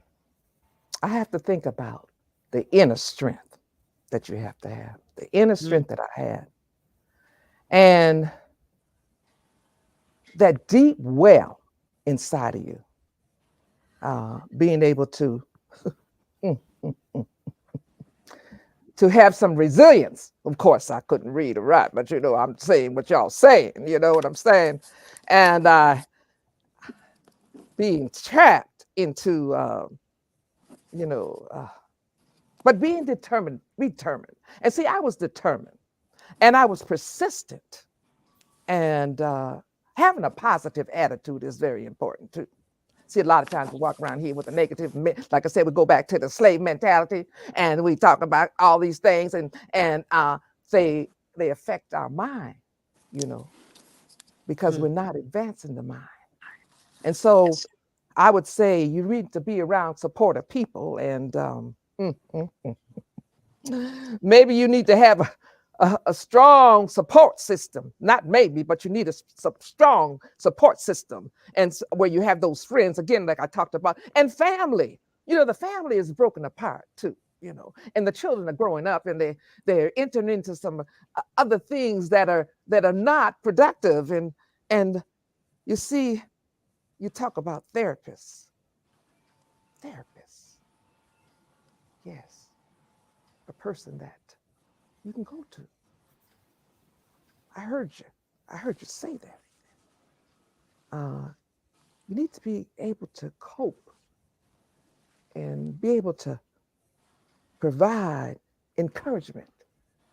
I have to think about the inner strength that you have to have, the inner strength that I had. And that deep well inside of you being able to to have some resilience. Of course, I couldn't read or write, but I'm saying what y'all saying. You know what I'm saying? And being trapped into, but being determined. And see, I was determined, and I was persistent, and having a positive attitude is very important too. See, a lot of times we walk around here with a negative, like I said, we go back to the slave mentality, and we talk about all these things, and they affect our mind, because we're not advancing the mind. And so I would say you need to be around supportive people, and maybe you need to have a strong support system. Not maybe, but you need a strong support system, and where you have those friends, again, like I talked about, and family. The family is broken apart too, and the children are growing up, and they're entering into some other things that are not productive. And you see, you talk about therapists. Yes, a person that you can go to. I heard you say that. You need to be able to cope and be able to provide encouragement.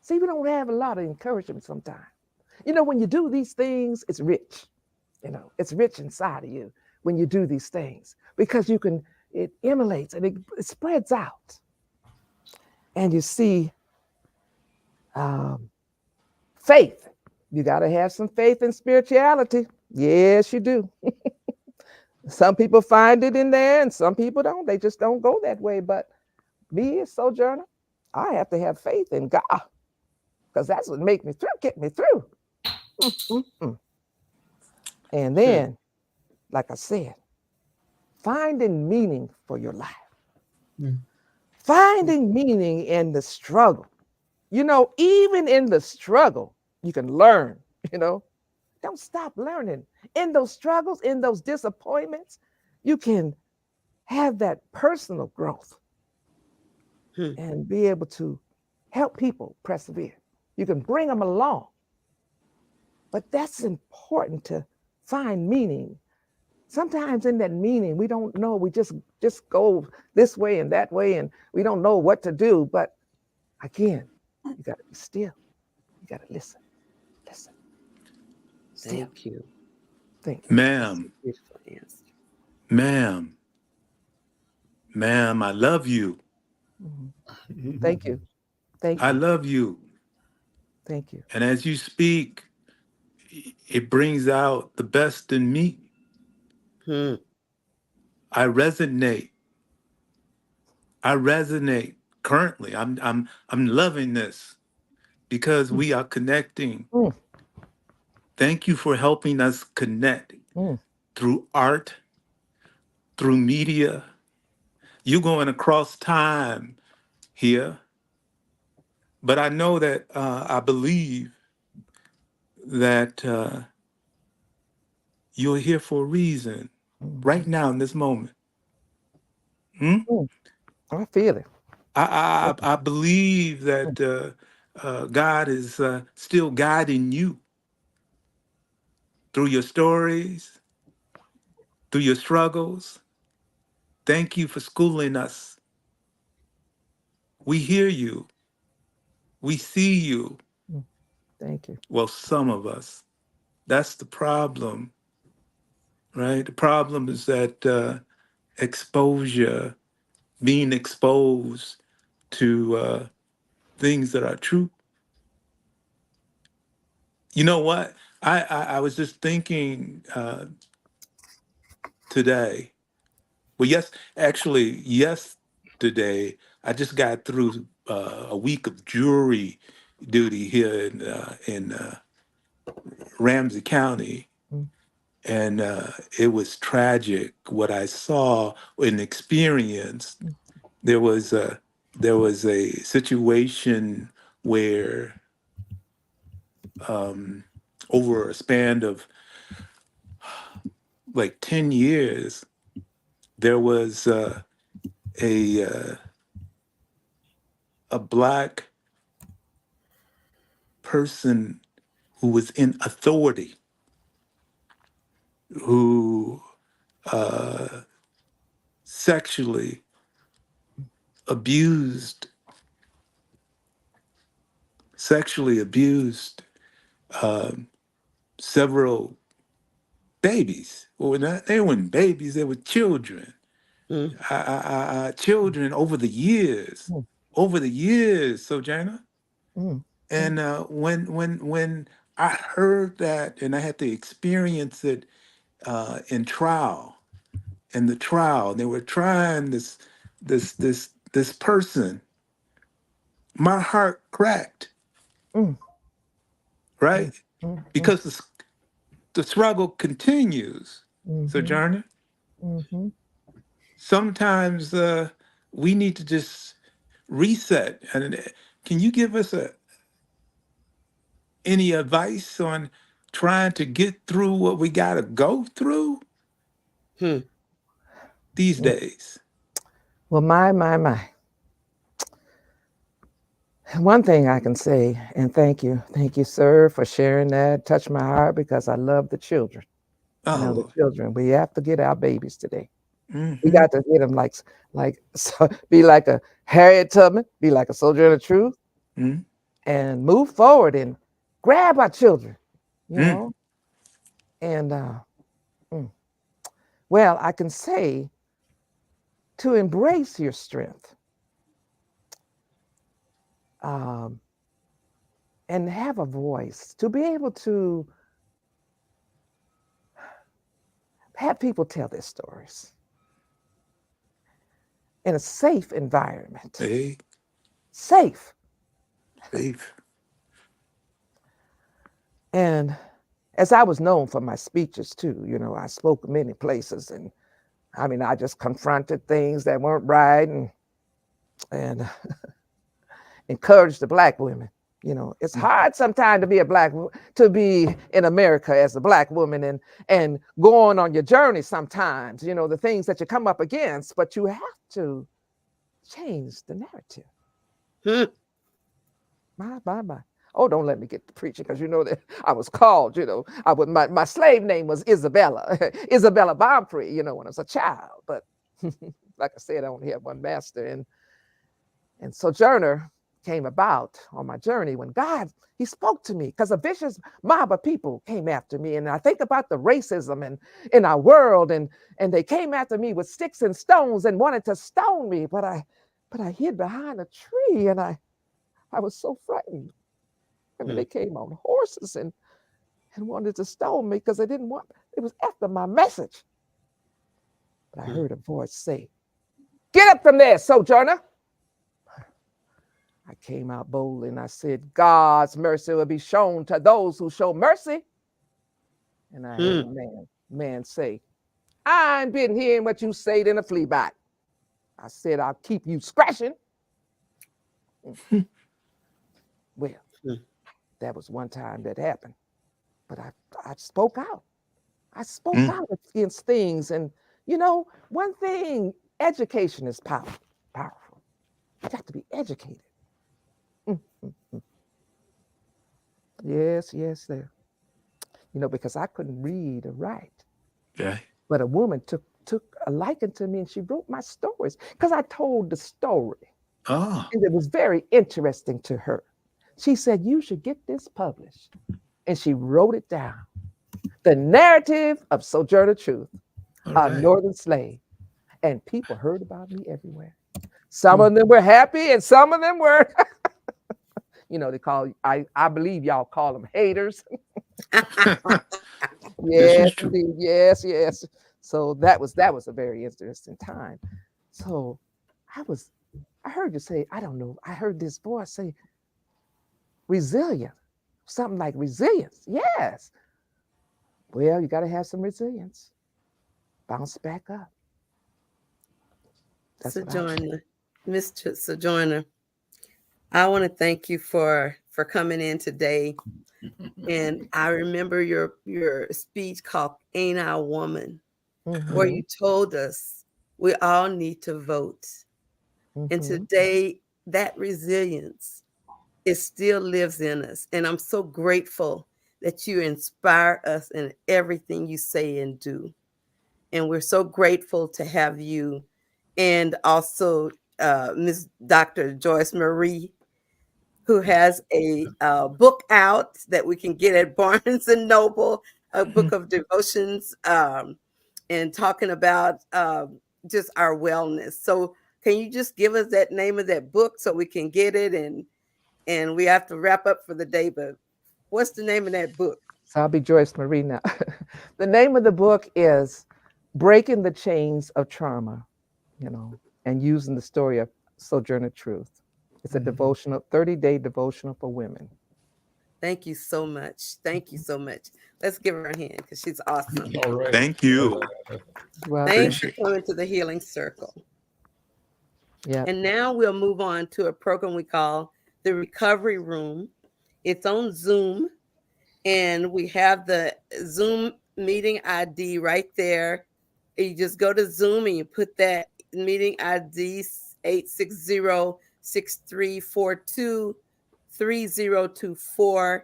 See, we don't have a lot of encouragement sometimes. When you do these things, it's rich. It's rich inside of you when you do these things, because it emulates and it spreads out. And you see, faith. You got to have some faith in spirituality. Yes, you do. Some people find it in there and some people don't. They just don't go that way. But me as Sojourner, I have to have faith in God, because that's what get me through. And then, like I said, finding meaning for your life. Finding meaning in the struggle. Even in the struggle, you can learn, Don't stop learning. In those struggles, in those disappointments, you can have that personal growth and be able to help people persevere. You can bring them along. But that's important, to find meaning. Sometimes in that meaning, we don't know. We just go this way and that way, and we don't know what to do. But again, you got to be still. You got to listen. Thank you. Thank you. Ma'am, I love you. Thank you. I love you. Thank you. And as you speak, it brings out the best in me. I resonate currently. I'm loving this because we are connecting. Thank you for helping us connect through art, through media. You're going across time here. But I know that I believe that you're here for a reason right now in this moment. I feel it. I believe that God is still guiding you through your stories, through your struggles. Thank you for schooling us. We hear you. We see you. Thank you. Well, some of us. That's the problem, right? The problem is that exposure, being exposed to things that are true. You know what? I was just thinking today. Well, yesterday, I just got through a week of jury duty here in Ramsey County. And it was tragic what I saw and experienced. There was a situation where over a span of like 10 years, there was a Black person who was in authority, who sexually abused several babies. Well, they weren't babies; they were children. Mm. Children over the years, Mm. Sojourner. Mm. And when I heard that, and I had to experience it in trial, in the trial, they were trying this person. My heart cracked, Mm. right? Mm. Because the struggle continues, Mhm. Sojourner. Mhm. Sometimes we need to just reset. And can you give us any advice on trying to get through what we got to go through Hmm. these Mm. days? Well, my. One thing I can say, and thank you, sir, for sharing that. Touched my heart because I love the children. The Oh, children. We have to get our babies today. We mm-hmm, got to get them so, be like a Harriet Tubman, be like a soldier of the truth, mm-hmm, and move forward and grab our children. You mm, know, and mm. Well, I can say to embrace your strength. Um, and have a voice, to be able to have people tell their stories in a safe environment. hey, Safe. safe. And as I was known for my speeches too, I spoke many places, and I just confronted things that weren't right, and encouraged the Black women. It's Mm, hard sometimes to be to be in America as a Black woman, and going on your journey sometimes, the things that you come up against, but you have to change the narrative. Hmm. My. Oh, don't let me get to preaching, because that I was called, my slave name was Isabella, Isabella Bomfrey, when I was a child. But like I said, I only had one master. And Sojourner came about on my journey when God, he spoke to me, because a vicious mob of people came after me. And I think about the racism in our world, and they came after me with sticks and stones and wanted to stone me. But I hid behind a tree, and I was so frightened. Hmm. They came on horses and wanted to stone me because it was after my message. But I Hmm. heard a voice say, "Get up from there, Sojourner." I came out boldly and I said, "God's mercy will be shown to those who show mercy." And I heard Hmm. a man say, "I ain't been hearing what you say in a flea bite." I said, "I'll keep you scratching." Well, Hmm. that was one time that happened. But I spoke out. I spoke mm, out against things. And, one thing, education is powerful. You got to be educated. Mm, mm, mm. Yes, there. Because I couldn't read or write. yeah. But a woman took a liking to me, and she wrote my stories because I told the story. Oh, And it was very interesting to her. She said, "You should get this published." And she wrote it down. The narrative of Sojourner Truth, all a right. Northern slave. And people heard about me everywhere. Some of them were happy, and some of them were, they call, I believe y'all call them haters. This Yes, is true. indeed. Yes. So that was a very interesting time. So I heard you say, I don't know, I heard this voice say resilient, something like resilience. Yes. Well, you got to have some resilience. Bounce back up. That's what I do. Sojourner, Mr. Sojourner, I want to thank you for coming in today. And I remember your speech called "Ain't I a Woman," where Mhm. you told us we all need to vote. And Mhm. today, that resilience, it still lives in us. And I'm so grateful that you inspire us in everything you say and do. And we're so grateful to have you, and also Ms. Dr. Joyce Marrie, who has a book out that we can get at Barnes and Noble, a book of devotions, and talking about just our wellness. So can you just give us that name of that book so we can get it? And we have to wrap up for the day, but what's the name of that book? So I'll be Joyce Marie now. The name of the book is Breaking the Chains of Trauma, and using the story of Sojourner Truth. It's a devotional, 30-day devotional for women. Thank you so much. Thank you so much. Let's give her a hand because she's awesome. All right. Thank you. Well, Thanks for coming to the Healing Circle. yeah. And now we'll move on to a program we call the Recovery Room. It's on Zoom, and we have the Zoom meeting ID right there. You just go to Zoom and you put that meeting ID 860-6342-3024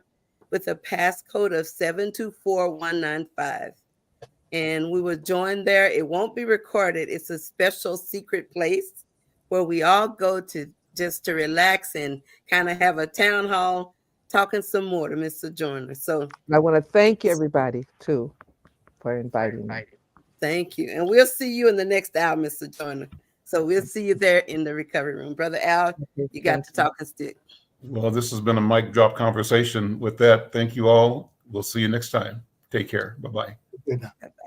with a passcode of 724195. And we will join there. It won't be recorded. It's a special secret place where we all go to just to relax and kind of have a town hall talking some more to Mr. Joyner. So I want to thank everybody too for inviting me. thank you. And we'll see you in the next hour, Mr. Joyner. So we'll see you there in the recovery room. Brother Al, you got the talking stick. Well, this has been a mic drop conversation. With that, thank you all. We'll see you next time. Take care. Bye-bye. Good night. Bye-bye.